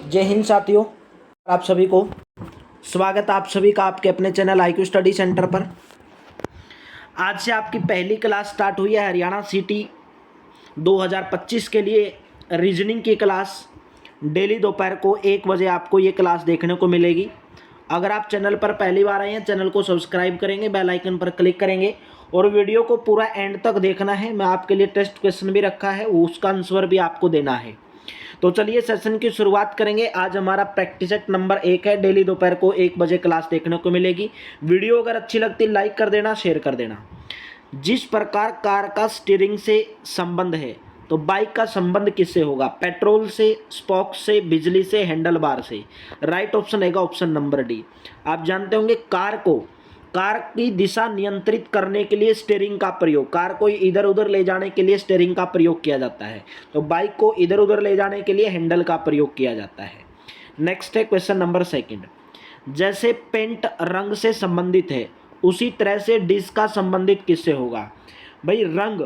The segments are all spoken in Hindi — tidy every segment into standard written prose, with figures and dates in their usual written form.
जय हिंद साथियों, आप सभी को स्वागत आप सभी का आपके अपने चैनल IQ स्टडी सेंटर पर। आज से आपकी पहली क्लास स्टार्ट हुई है हरियाणा सिटी 2025 के लिए रीजनिंग की क्लास। डेली दोपहर को 1 बजे आपको ये क्लास देखने को मिलेगी। अगर आप चैनल पर पहली बार आए हैं, चैनल को सब्सक्राइब करेंगे, बेल आइकन पर क्लिक करेंगे और वीडियो को पूरा एंड तक देखना है। मैं आपके लिए टेस्ट क्वेश्चन भी रखा है, उसका आंसर भी आपको देना है। तो चलिए सेशन की शुरुआत करेंगे। आज हमारा प्रैक्टिस सेट नंबर 1 है। डेली दोपहर को 1 बजे क्लास देखने को मिलेगी। वीडियो अगर अच्छी लगती है लाइक कर देना, शेयर कर देना। जिस प्रकार कार का स्टीयरिंग से संबंध है, तो बाइक का संबंध किससे होगा? पेट्रोल से, स्पोक से, बिजली से, हैंडल बार से। राइट ऑप्शन रहेगा ऑप्शन नंबर डी। आप जानते होंगे कार की दिशा नियंत्रित करने के लिए स्टीयरिंग का प्रयोग, कार को इधर उधर ले जाने के लिए स्टीयरिंग का प्रयोग किया जाता है। तो बाइक को इधर उधर ले जाने के लिए हैंडल का प्रयोग किया जाता है। नेक्स्ट है क्वेश्चन नंबर 2। जैसे पेंट रंग से संबंधित है, उसी तरह से डिश का संबंधित किससे होगा? भाई रंग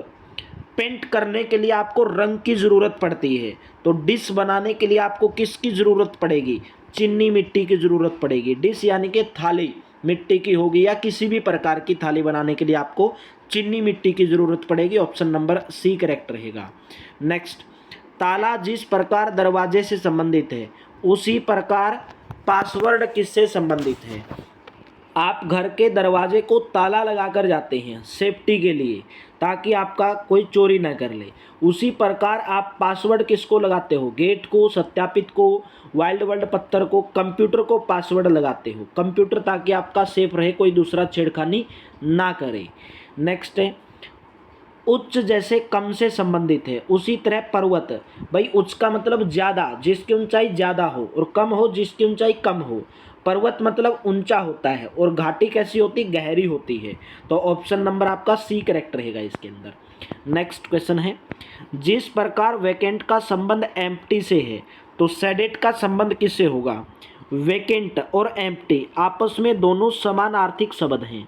पेंट करने के लिए आपको रंग की ज़रूरत पड़ती है, तो डिश बनाने के लिए आपको किसकी ज़रूरत पड़ेगी? चीनी मिट्टी की ज़रूरत पड़ेगी। डिश यानी कि थाली मिट्टी की होगी, या किसी भी प्रकार की थाली बनाने के लिए आपको चीनी मिट्टी की ज़रूरत पड़ेगी। ऑप्शन नंबर सी करेक्ट रहेगा। नेक्स्ट, ताला जिस प्रकार दरवाजे से संबंधित है, उसी प्रकार पासवर्ड किससे संबंधित है? आप घर के दरवाजे को ताला लगाकर जाते हैं सेफ्टी के लिए, ताकि आपका कोई चोरी न कर ले। उसी प्रकार आप पासवर्ड किसको लगाते हो? गेट को, सत्यापित को, वाइल्ड वर्ल्ड पत्थर को, कंप्यूटर को पासवर्ड लगाते हो। कंप्यूटर ताकि आपका सेफ रहे, कोई दूसरा छेड़खानी ना करे। नेक्स्ट है, उच्च जैसे कम से संबंधित है, उसी तरह पर्वत। भाई उच्च का मतलब ज़्यादा, जिसकी ऊंचाई ज़्यादा हो, और कम हो जिसकी ऊंचाई कम हो। पर्वत मतलब ऊंचा होता है, और घाटी कैसी होती? गहरी होती है। तो ऑप्शन नंबर आपका सी करेक्ट रहेगा इसके अंदर। नेक्स्ट क्वेश्चन है, जिस प्रकार वैकेंट का संबंध एम्प्टी से है, तो सैडेट का संबंध किससे होगा? वैकेंट और एम्प्टी आपस में दोनों समानार्थी शब्द हैं।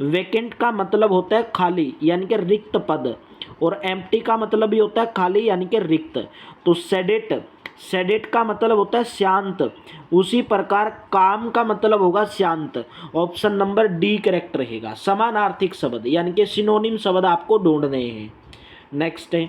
वैकेंट का मतलब होता है खाली यानी कि रिक्त पद, और एम्प्टी का मतलब भी होता है खाली यानी कि रिक्त। तो सेडेट का मतलब होता है शांत। उसी प्रकार काम का मतलब होगा शांत। ऑप्शन नंबर डी करेक्ट रहेगा। समानार्थिक शब्द यानी कि सिनोनिम शब्द आपको ढूंढने हैं। नेक्स्ट है,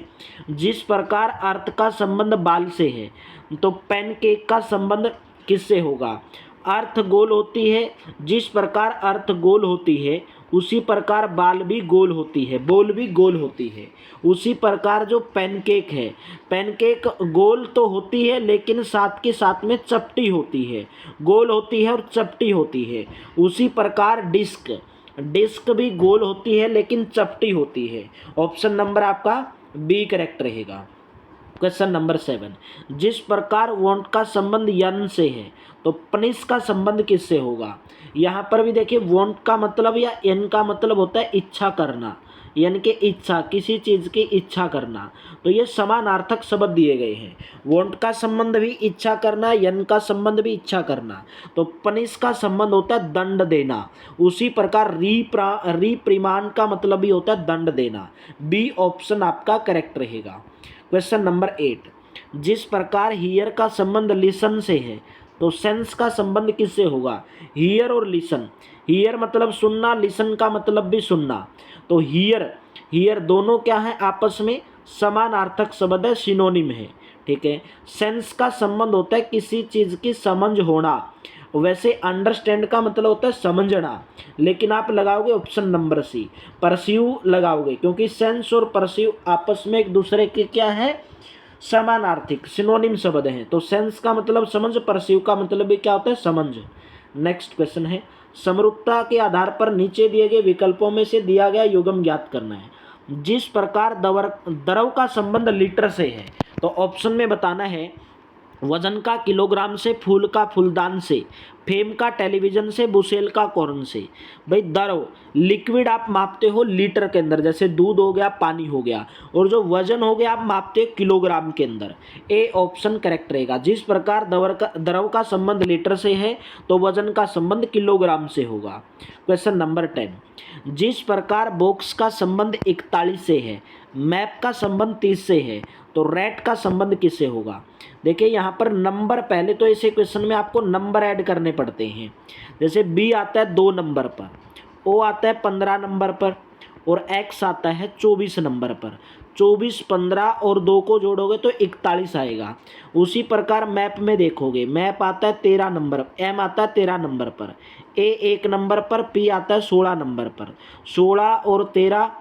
जिस प्रकार अर्थ का संबंध बाल से है, तो पैनकेक का संबंध किससे होगा? अर्थ गोल होती है, जिस प्रकार अर्थ गोल होती है उसी प्रकार बाल भी गोल होती है, बोल भी गोल होती है। उसी प्रकार जो पैनकेक है, पैनकेक गोल तो होती है लेकिन साथ के साथ में चपटी होती है, गोल होती है और चपटी होती है। उसी प्रकार डिस्क भी गोल होती है लेकिन चपटी होती है। ऑप्शन नंबर आपका बी करेक्ट रहेगा। क्वेश्चन नंबर 7, जिस प्रकार वांट का संबंध यन से है, तो पनिश का संबंध किससे होगा? यहाँ पर भी देखिए वांट का मतलब या यन का मतलब होता है इच्छा करना, यानी कि इच्छा, किसी चीज़ की इच्छा करना। तो ये समानार्थक शब्द दिए गए हैं। वांट का संबंध भी इच्छा करना, यन का संबंध भी इच्छा करना। तो पनिश का संबंध होता है दंड देना। उसी प्रकार रिप्रिमांड का मतलब भी होता है दंड देना। बी ऑप्शन आपका करेक्ट रहेगा। क्वेश्चन नंबर 8, जिस प्रकार हियर का संबंध लिसन से है, तो सेंस का संबंध किससे होगा? हियर और लिसन, हियर मतलब सुनना, लिसन का मतलब भी सुनना। तो हियर दोनों क्या है? आपस में समानार्थक शब्द है, सिनोनिम है। ठीक है। सेंस का संबंध होता है किसी चीज़ की समझ होना। वैसे अंडरस्टैंड का मतलब होता है समझना, लेकिन आप लगाओगे ऑप्शन नंबर सी, परस्यू लगाओगे, क्योंकि सेंस और परस्यू आपस में एक दूसरे के क्या है? समानार्थिक सिनोनिम शब्द हैं। तो सेंस का मतलब समझ, परस्यू का मतलब भी क्या होता है? समझ। नेक्स्ट क्वेश्चन है, समरूपता के आधार पर नीचे दिए गए विकल्पों में से दिया गया युग्म ज्ञात करना है। जिस प्रकार द्रव का संबंध लीटर से है, तो ऑप्शन में बताना है वजन का किलोग्राम से, फूल का फूलदान से, फेम का टेलीविजन से, बुशेल का कॉर्न से। भाई द्रव लिक्विड आप मापते हो लीटर के अंदर, जैसे दूध हो गया, पानी हो गया, और जो वजन हो गया आप मापते हो किलोग्राम के अंदर। ए ऑप्शन करेक्ट रहेगा। जिस प्रकार द्रव का संबंध लीटर से है, तो वजन का संबंध किलोग्राम से होगा। क्वेश्चन नंबर 10, जिस प्रकार बॉक्स का संबंध 41 से है, मैप का संबंध 30 से है तो रेट का संबंध किससे होगा। देखिए यहाँ पर नंबर, पहले तो इस क्वेश्चन में आपको नंबर ऐड करने पड़ते हैं। जैसे बी आता है 2 नंबर पर, ओ आता है 15 नंबर पर और एक्स आता है 24 नंबर पर। 24, 15 और 2 को जोड़ोगे तो 41 आएगा। उसी प्रकार मैप में देखोगे, मैप आता है 13 नंबर, एम आता है 13 नंबर पर, ए 1 नंबर पर, पी आता है 16 नंबर पर। 16 और 13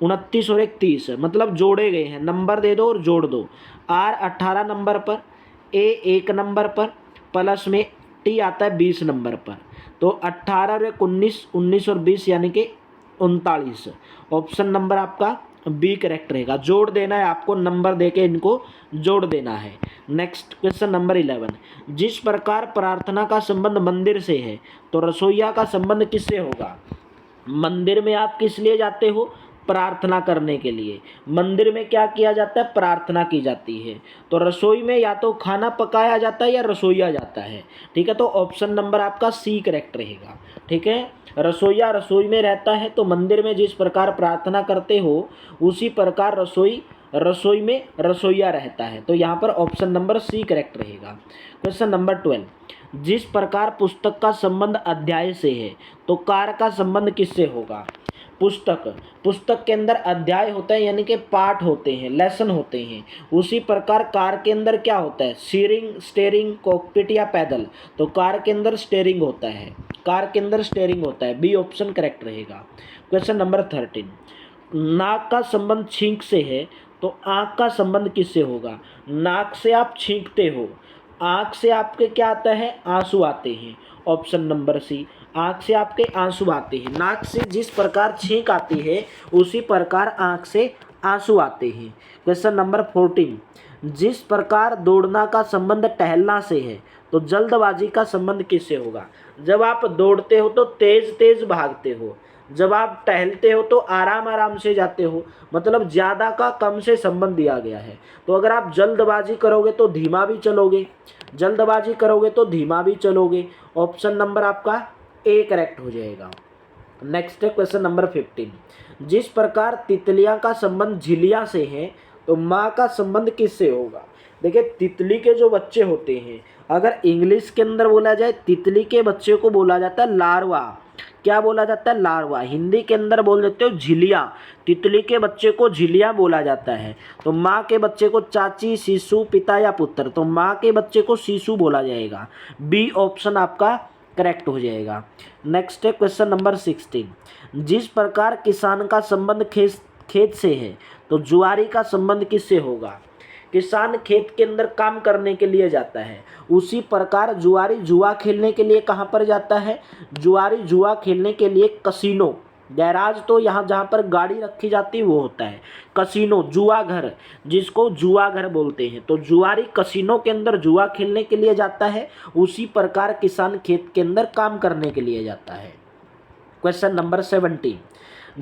29 और 31, मतलब जोड़े गए हैं, नंबर दे दो और जोड़ दो। आर 18 नंबर पर, ए 1 नंबर पर, प्लस में टी आता है 20 नंबर पर। तो 18 और 19, 19 और 20 यानी कि 39। ऑप्शन नंबर आपका बी करेक्ट रहेगा। जोड़ देना है आपको, नंबर देके इनको जोड़ देना है। नेक्स्ट क्वेश्चन नंबर 11, जिस प्रकार प्रार्थना का संबंध मंदिर से है तो रसोइया का संबंध किससे होगा। मंदिर में आप किस लिए जाते हो, प्रार्थना करने के लिए। मंदिर में क्या किया जाता है, प्रार्थना की जाती है। तो रसोई में या तो खाना पकाया जाता है या रसोईया जाता है। ठीक है, तो ऑप्शन नंबर आपका सी करेक्ट रहेगा। ठीक है, रसोईया रसोई में रहता है, तो मंदिर में जिस प्रकार प्रार्थना करते हो उसी प्रकार रसोई में रसोईया रहता है। तो यहाँ पर ऑप्शन नंबर सी करेक्ट रहेगा। क्वेश्चन नंबर 12, जिस प्रकार पुस्तक का संबंध अध्याय से है तो कार का संबंध किससे होगा। पुस्तक के अंदर अध्याय होता है यानी कि पाठ होते हैं, लेसन होते हैं। उसी प्रकार कार के अंदर क्या होता है, स्टेयरिंग, कॉकपिट या पैदल। तो कार के अंदर स्टेयरिंग होता है, कार के अंदर स्टेयरिंग होता है। बी ऑप्शन करेक्ट रहेगा। क्वेश्चन नंबर 13, नाक का संबंध छींक से है तो आँख का संबंध किससे होगा। नाक से आप छींकते हो, आँख से आपके क्या आता है, आंसू आते हैं। ऑप्शन नंबर सी, आँख से आपके आंसू आते हैं। नाक से जिस प्रकार छींक आती है उसी प्रकार आँख से आंसू आते हैं। क्वेश्चन नंबर 14, जिस प्रकार दौड़ना का संबंध टहलना से है तो जल्दबाजी का संबंध किससे होगा। जब आप दौड़ते हो तो तेज तेज भागते हो, जब आप टहलते हो तो आराम आराम से जाते हो, मतलब ज़्यादा का कम से संबंध दिया गया है। तो अगर आप जल्दबाजी करोगे तो धीमा भी चलोगे, जल्दबाजी करोगे तो धीमा भी चलोगे। ऑप्शन नंबर आपका ए करेक्ट हो जाएगा। नेक्स्ट है क्वेश्चन नंबर 15, जिस प्रकार तितलियां का संबंध झिल्लियां से है तो माँ का संबंध किससे होगा। देखिए तितली के जो बच्चे होते हैं, अगर इंग्लिश के अंदर बोला जाए तितली के बच्चे को बोला जाता है लार्वा। क्या बोला जाता है, लार्वा। हिंदी के अंदर बोल देते हो झिलिया, तितली के बच्चे को झिलिया बोला जाता है। तो माँ के बच्चे को चाची, शिशु, पिता या पुत्र। तो माँ के बच्चे को शिशु बोला जाएगा। बी ऑप्शन आपका करेक्ट हो जाएगा। नेक्स्ट है क्वेश्चन नंबर 16, जिस प्रकार किसान का संबंध खेत से है तो जुआरी का संबंध किससे होगा। किसान खेत के अंदर काम करने के लिए जाता है, उसी प्रकार जुआरी जुआ खेलने के लिए कहाँ पर जाता है। जुआरी जुआ खेलने के लिए कसिनो, गैराज तो यहाँ जहाँ पर गाड़ी रखी जाती है वो होता है। कसिनो, जुआ घर, जिसको जुआ घर बोलते हैं। तो जुआरी कसिनो के अंदर जुआ खेलने के लिए जाता है, उसी प्रकार किसान खेत के अंदर काम करने के लिए जाता है। क्वेश्चन नंबर 17,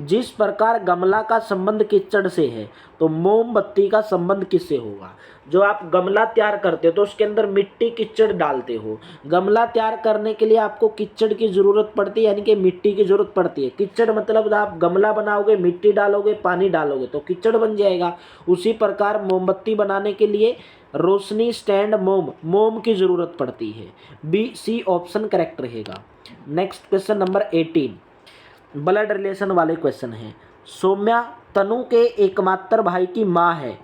जिस प्रकार गमला का संबंध कीचड़ से है तो मोमबत्ती का संबंध किससे होगा। जो आप गमला तैयार करते हो तो उसके अंदर मिट्टी कीचड़ डालते हो। गमला तैयार करने के लिए आपको कीचड़ की ज़रूरत पड़ती है, यानी कि मिट्टी की ज़रूरत पड़ती है। कीचड़ मतलब आप गमला बनाओगे, मिट्टी डालोगे, पानी डालोगे तो कीचड़ बन जाएगा। उसी प्रकार मोमबत्ती बनाने के लिए रोशनी स्टैंड मोम की ज़रूरत पड़ती है। बी सी ऑप्शन करेक्ट रहेगा। Next question number 18, blood relation वाले क्वेश्चन हैं। सौम्या तनु के एकमात्र भाई की माँ है,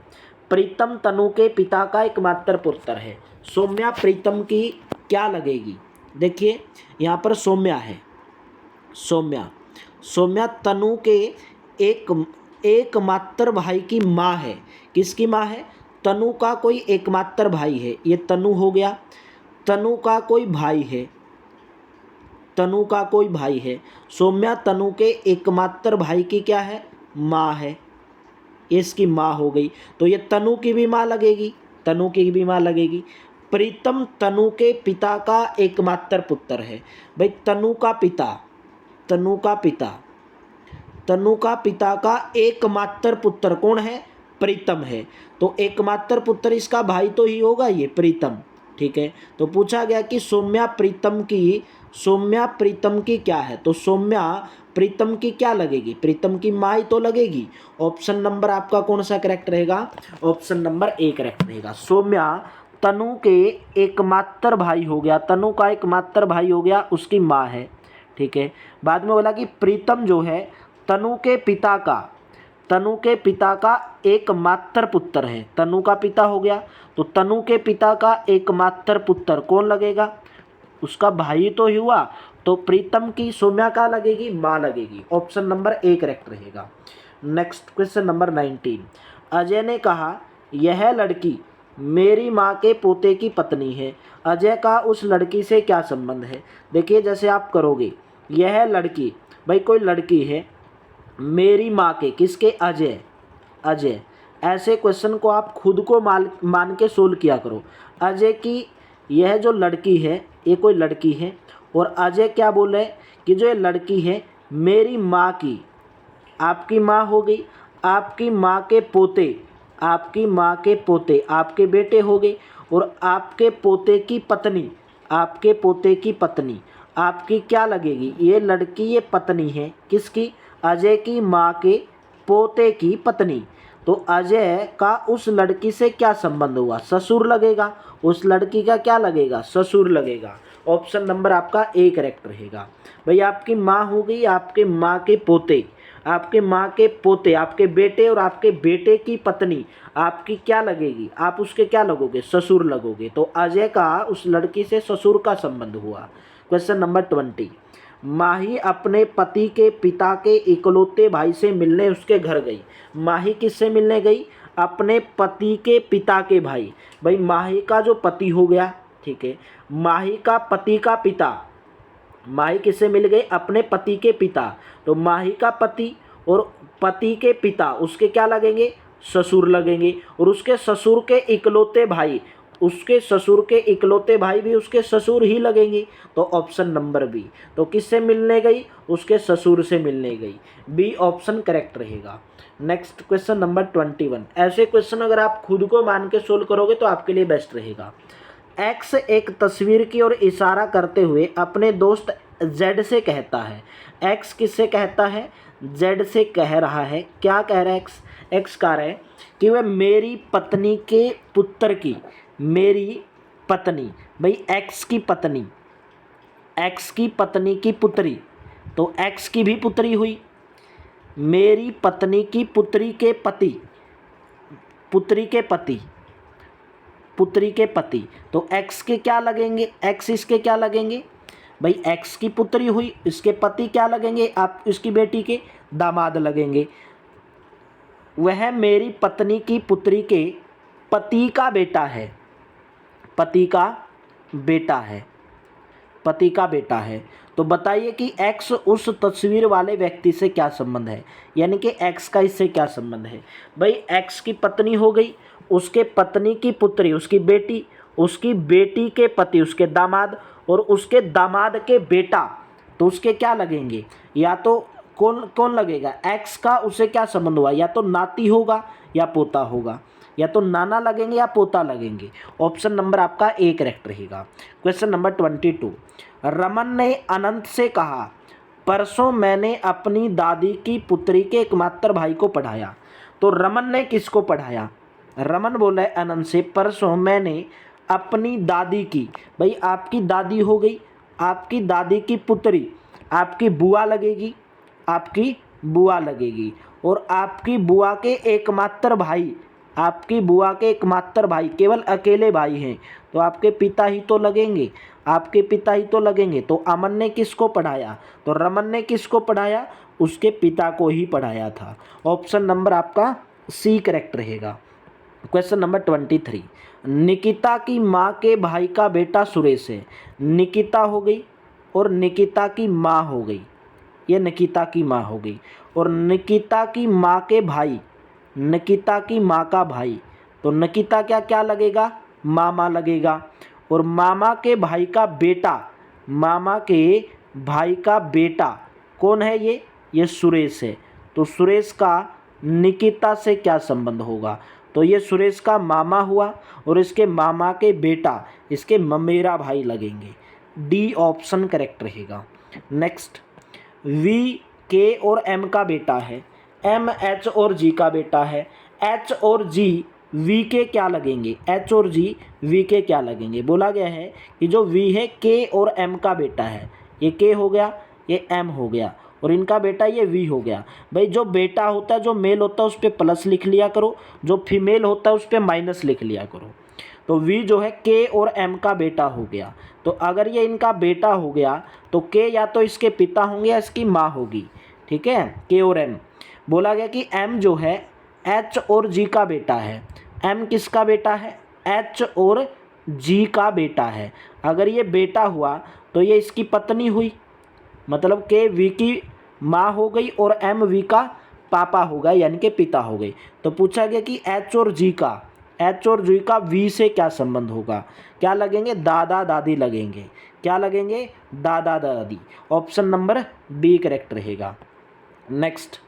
प्रीतम तनु के पिता का एकमात्र पुत्र है। सौम्या प्रीतम की क्या लगेगी। देखिए यहाँ पर सौम्या है, सौम्या तनु के एकमात्र भाई की माँ है। किसकी माँ है, तनु का कोई एकमात्र भाई है, ये तनु हो गया। तनु का कोई भाई है, तनु का कोई भाई है। सौम्या तनु के एकमात्र भाई की क्या है, माँ है, ये इसकी माँ हो गई। तो ये तनु की भी माँ लगेगी, तनु की भी माँ लगेगी। प्रीतम तनु के पिता का एकमात्र पुत्र है। भाई तनु का पिता का एकमात्र पुत्र कौन है, प्रीतम है। तो एकमात्र पुत्र इसका भाई तो ही होगा ये प्रीतम। ठीक है, तो पूछा गया कि सौम्या प्रीतम की क्या है। तो सौम्या प्रीतम की क्या लगेगी, प्रीतम की माँ ही तो लगेगी। ऑप्शन नंबर आपका कौन सा करेक्ट रहेगा, ऑप्शन नंबर ए करेक्ट रहेगा। सौम्या तनु के एकमात्र भाई हो गया, तनु का एकमात्र भाई हो गया, उसकी माँ है, ठीक है। बाद में बोला कि प्रीतम जो है तनु के पिता का एकमात्र पुत्र है, तनु का पिता हो गया, तो तनु के पिता का एकमात्र पुत्र कौन लगेगा, उसका भाई तो ही हुआ, तो प्रीतम की सौम्या का लगेगी, माँ लगेगी। ऑप्शन नंबर ए करेक्ट रहेगा। Next question number 19। अजय ने कहा यह लड़की मेरी माँ के पोते की पत्नी है, अजय का उस लड़की से क्या संबंध है। देखिए जैसे आप करोगे, यह लड़की, भाई कोई लड़की है मेरी माँ के, किसके, अजय, ऐसे क्वेश्चन को आप खुद को मान के सोल्व किया करो। अजय की यह जो लड़की है, ये कोई लड़की है, और अजय क्या बोल रहे हैं कि जो ये लड़की है मेरी माँ की, आपकी माँ हो गई, आपकी माँ के पोते, आपके बेटे हो गए, और आपके पोते की पत्नी, आपकी क्या लगेगी, ये लड़की ये पत्नी है किसकी, अजय की माँ के पोते की पत्नी। तो अजय का उस लड़की से क्या संबंध हुआ, ससुर लगेगा, उस लड़की का क्या लगेगा, ससुर लगेगा। ऑप्शन नंबर आपका ए करेक्ट रहेगा। भाई आपकी माँ हो गई, आपके माँ के पोते, आपके बेटे और आपके बेटे की पत्नी, आपकी क्या लगेगी, आप उसके क्या लगोगे, ससुर लगोगे। तो अजय का उस लड़की से ससुर का संबंध हुआ। Question number 20। माही अपने पति के पिता के इकलौते भाई से मिलने उसके घर गई। माही किससे मिलने गई, अपने पति के पिता के भाई। भाई माही का जो पति हो गया, ठीक है, माही का पति का पिता, माही किससे मिल गए, अपने पति के पिता, तो माही का पति और पति के पिता उसके क्या लगेंगे, ससुर लगेंगे, और उसके ससुर के इकलौते भाई, भी उसके ससुर ही लगेंगे। तो ऑप्शन नंबर बी, तो किससे मिलने गई, उसके ससुर से मिलने गई, बी ऑप्शन करेक्ट रहेगा। Next question number 21। ऐसे क्वेश्चन अगर आप खुद को मान के सोल्व करोगे तो आपके लिए बेस्ट रहेगा। एक्स एक तस्वीर की ओर इशारा करते हुए अपने दोस्त जेड से कहता है, एक्स किससे कहता है, जेड से कह रहा है, क्या कह रहा है, एक्स कह रहा है कि वह मेरी पत्नी के पुत्र की, मेरी पत्नी, भाई एक्स की पत्नी की पुत्री, तो एक्स की भी पुत्री हुई, मेरी पत्नी की पुत्री के पति, तो एक्स के क्या लगेंगे, एक्स इसके क्या लगेंगे, भाई एक्स की पुत्री हुई, इसके पति क्या लगेंगे, आप इसकी बेटी के दामाद लगेंगे। वह मेरी पत्नी की पुत्री के पति का बेटा है। तो बताइए कि एक्स उस तस्वीर वाले व्यक्ति से क्या संबंध है, यानी कि एक्स का इससे क्या संबंध है। भाई एक्स की पत्नी हो गई, उसके पत्नी की पुत्री उसकी बेटी, उसकी बेटी के पति उसके दामाद, और उसके दामाद के बेटा, तो उसके क्या लगेंगे, या तो कौन लगेगा, एक्स का उससे क्या संबंध हुआ, या तो नाती होगा या पोता होगा, या तो नाना लगेंगे या पोता लगेंगे। ऑप्शन नंबर आपका ए करेक्ट रहेगा। Question number 22। रमन ने अनंत से कहा परसों मैंने अपनी दादी की पुत्री के एकमात्र भाई को पढ़ाया। तो रमन ने किसको पढ़ाया, रमन बोला है अनंत से लगभग मैंने अपनी दादी की, भाई आपकी दादी हो गई, आपकी दादी की पुत्री आपकी बुआ लगेगी, और आपकी बुआ के एकमात्र भाई, केवल अकेले भाई हैं, तो आपके पिता ही तो लगेंगे। तो अमन ने किसको पढ़ाया, तो रमन ने किसको पढ़ाया, उसके पिता को ही पढ़ाया था। ऑप्शन नंबर आपका सी करेक्ट रहेगा। Question number 23। निकिता की माँ के भाई का बेटा सुरेश है। निकिता हो गई और निकिता की माँ हो गई, ये निकिता की माँ हो गई, और निकिता की माँ के भाई, निकिता की माँ का भाई, तो निकिता क्या लगेगा, मामा लगेगा, और मामा के भाई का बेटा कौन है, ये सुरेश है। तो सुरेश का निकिता से क्या संबंध होगा, तो ये सुरेश का मामा हुआ, और इसके मामा के बेटा इसके ममेरा भाई लगेंगे, डी ऑप्शन करेक्ट रहेगा। नेक्स्ट, वी के और एम का बेटा है, एम एच और जी का बेटा है, एच और जी वी के क्या लगेंगे, एच और जी वी के क्या लगेंगे। बोला गया है कि जो वी है के और एम का बेटा है, ये के हो गया, ये एम हो गया और इनका बेटा ये वी हो गया। भाई जो बेटा होता है, जो मेल होता है उस पर प्लस लिख लिया करो, जो फीमेल होता है उस पर माइनस लिख लिया करो। तो वी जो है के और एम का बेटा हो गया। तो अगर ये इनका बेटा हो गया तो के या तो इसके पिता होंगे या इसकी माँ होगी, ठीक है, के और एम। बोला गया कि एम जो है एच और जी का बेटा है, एम किसका बेटा है, एच और जी का बेटा है। अगर ये बेटा हुआ तो ये इसकी पत्नी हुई, मतलब के वी की माँ हो गई और एम वी का पापा होगा यानी कि पिता हो गई। तो पूछा गया कि एच और जी का वी से क्या संबंध होगा, क्या लगेंगे, दादा दादी लगेंगे। क्या लगेंगे, दादा दादी। ऑप्शन नंबर बी करेक्ट रहेगा। नेक्स्ट,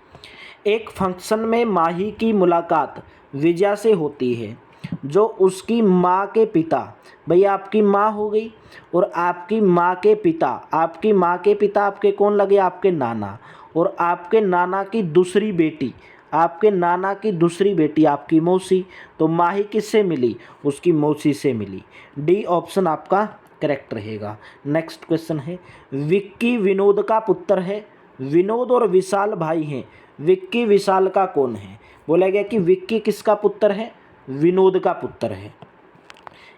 एक फंक्शन में माही की मुलाकात विजया से होती है जो उसकी माँ के पिता, भैया आपकी माँ हो गई और आपकी माँ के पिता, आपकी माँ के पिता आपके कौन लगे, आपके नाना, और आपके नाना की दूसरी बेटी, आपके नाना की दूसरी बेटी आपकी मौसी। तो माही किससे मिली, उसकी मौसी से मिली। डी ऑप्शन आपका करेक्ट रहेगा। नेक्स्ट क्वेश्चन है, विक्की विनोद का पुत्र है, विनोद और विशाल भाई हैं, विक्की विशाल का कौन है। बोला गया कि विक्की किसका पुत्र है, विनोद का पुत्र है।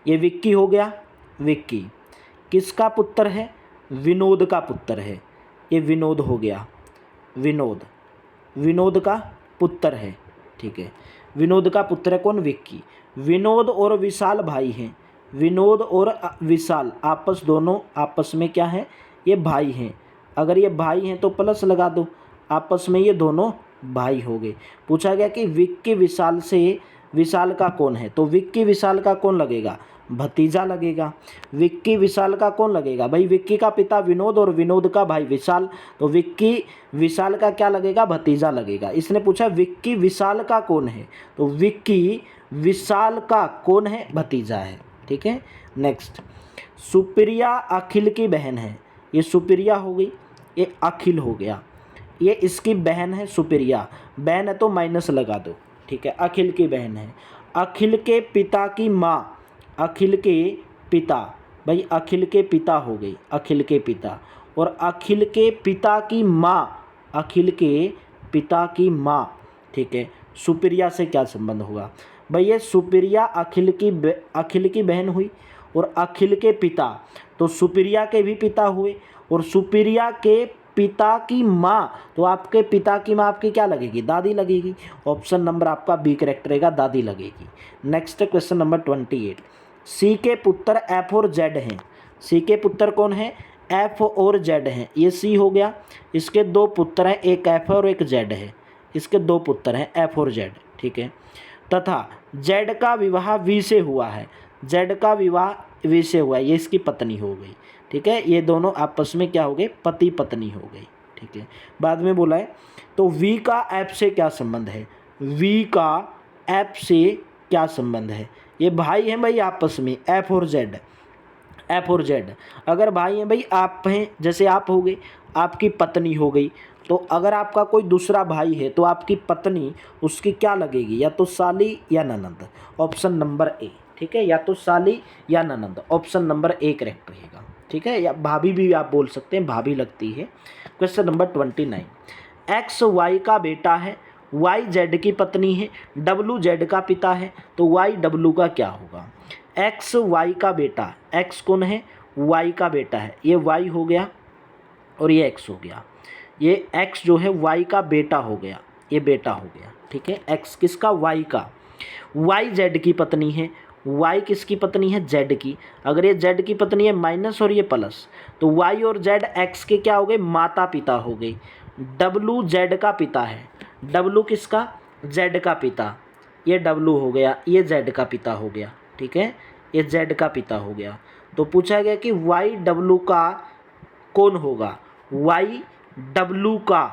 ये विक्की हो गया, विक्की किसका पुत्र है, विनोद का पुत्र है। ये विनोद हो गया, विनोद विनोद का पुत्र है, ठीक है, विनोद का पुत्र है कौन, विक्की। विनोद और विशाल भाई हैं, विनोद और विशाल आपस दोनों आपस में क्या है, ये भाई हैं। अगर ये भाई हैं तो प्लस लगा दो, आपस में ये दोनों भाई हो गए। पूछा गया कि विक्की विशाल से विशाल का कौन है, तो विक्की विशाल का कौन लगेगा, भतीजा लगेगा। विक्की विशाल का कौन लगेगा, भाई विक्की का पिता विनोद और विनोद का भाई विशाल, तो विक्की विशाल का क्या लगेगा, भतीजा लगेगा। इसने पूछा विक्की विशाल का कौन है, तो विक्की विशाल का कौन है, भतीजा है, ठीक है। नेक्स्ट, सुप्रिया अखिल की बहन है, ये सुप्रिया हो गई, ये अखिल हो गया, ये इसकी बहन है सुप्रिया, बहन है तो माइनस लगा दो, ठीक है, अखिल की बहन है। अखिल के पिता की माँ, अखिल के पिता, भाई अखिल के पिता हो गई, अखिल के पिता, और अखिल के पिता की माँ, अखिल के पिता की माँ, ठीक है। सुप्रिया से क्या संबंध होगा, भाई ये सुप्रिया अखिल की बहन हुई और अखिल के पिता, तो सुप्रिया के भी पिता हुए और सुप्रिया के पिता की माँ, तो आपके पिता की माँ आपकी क्या लगेगी, दादी लगेगी। ऑप्शन नंबर आपका बी करेक्ट रहेगा, दादी लगेगी। नेक्स्ट क्वेश्चन नंबर 28, सी के पुत्र एफ और जेड हैं, सी के पुत्र कौन है, एफ और जेड हैं। ये सी हो गया, इसके दो पुत्र हैं, एक एफ और एक जेड है, इसके दो पुत्र हैं एफ और जेड, ठीक है। तथा जेड का विवाह वी से हुआ है, जेड का विवाह वी से हुआ है, ये इसकी पत्नी हो गई, ठीक है। ये दोनों आपस में क्या हो गए, पति पत्नी हो गई, ठीक है। बाद में बोला है तो वी का एफ से क्या संबंध है, वी का एफ से क्या संबंध है। ये भाई हैं भाई आपस में, एफ और जेड, एफ और जेड अगर भाई हैं भाई, आप हैं जैसे आप हो गए, आपकी पत्नी हो गई, तो अगर आपका कोई दूसरा भाई है तो आपकी पत्नी उसकी क्या लगेगी, या तो साली या ननंद। ऑप्शन नंबर ए, ठीक है, या तो साली या ननंद, ऑप्शन नंबर ए करेक्ट रहेगा, ठीक है। या भाभी भी आप बोल सकते हैं, भाभी लगती है। क्वेश्चन नंबर 29, एक्स वाई का बेटा है, वाई जेड की पत्नी है, डब्लू जेड का पिता है, तो वाई डब्लू का क्या होगा। एक्स वाई का बेटा, एक्स कौन है, वाई का बेटा है, ये वाई हो गया और ये एक्स हो गया। ये एक्स जो है वाई का बेटा हो गया, ये बेटा हो गया, ठीक है। एक्स किसका, वाई का। वाई जेड की पत्नी है, वाई किसकी पत्नी है, जेड की। अगर ये जेड की पत्नी है माइनस और ये प्लस, तो वाई और जेड एक्स के क्या हो गए, माता पिता हो गई। डब्लू जेड का पिता है, डब्लू किसका, जेड का पिता, ये डब्लू हो गया, ये जेड का पिता हो गया, ठीक है, ये जेड का पिता हो गया। तो पूछा गया कि वाई डब्लू का कौन होगा, वाई डब्लू का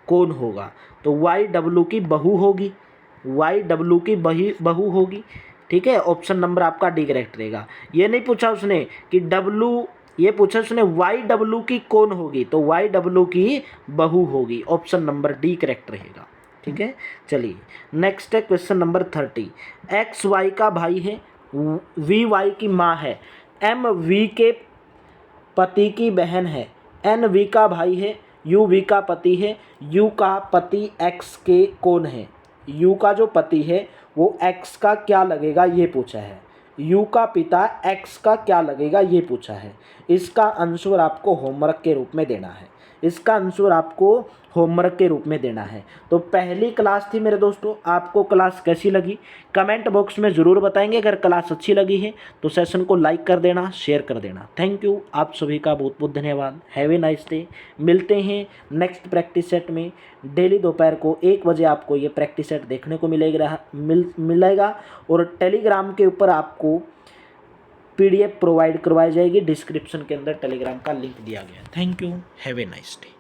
कौन होगा, तो वाई डब्लू की बहू होगी, वाई डब्लू की बहू होगी, ठीक है। ऑप्शन नंबर आपका डी करेक्ट रहेगा। ये नहीं पूछा उसने कि डब्लू ये पूछा उसने YW की कौन होगी, तो YW की बहू होगी। ऑप्शन नंबर डी करेक्ट रहेगा। ठीक है, चलिए नेक्स्ट है क्वेश्चन नंबर 30। XY का भाई है, VY की माँ है, MV के पति की बहन है, NV का भाई है, UV का पति है, U का पति X के कौन है। U का जो पति है वो X का क्या लगेगा ये पूछा है। U का पिता X का क्या लगेगा ये पूछा है। इसका आंसर आपको होमवर्क के रूप में देना है। इसका आंसर आपको होमवर्क के रूप में देना है। तो पहली क्लास थी मेरे दोस्तों, आपको क्लास कैसी लगी कमेंट बॉक्स में ज़रूर बताएंगे। अगर क्लास अच्छी लगी है तो सेशन को लाइक कर देना, शेयर कर देना। थैंक यू, आप सभी का बहुत बहुत धन्यवाद। Have a nice day. मिलते हैं नेक्स्ट प्रैक्टिस सेट में। डेली दोपहर को 1 बजे आपको ये प्रैक्टिस सेट देखने को मिलेगा और टेलीग्राम के ऊपर आपको PDF प्रोवाइड करवाई जाएगी। डिस्क्रिप्शन के अंदर टेलीग्राम का लिंक दिया गया है। Thank you, have a nice day.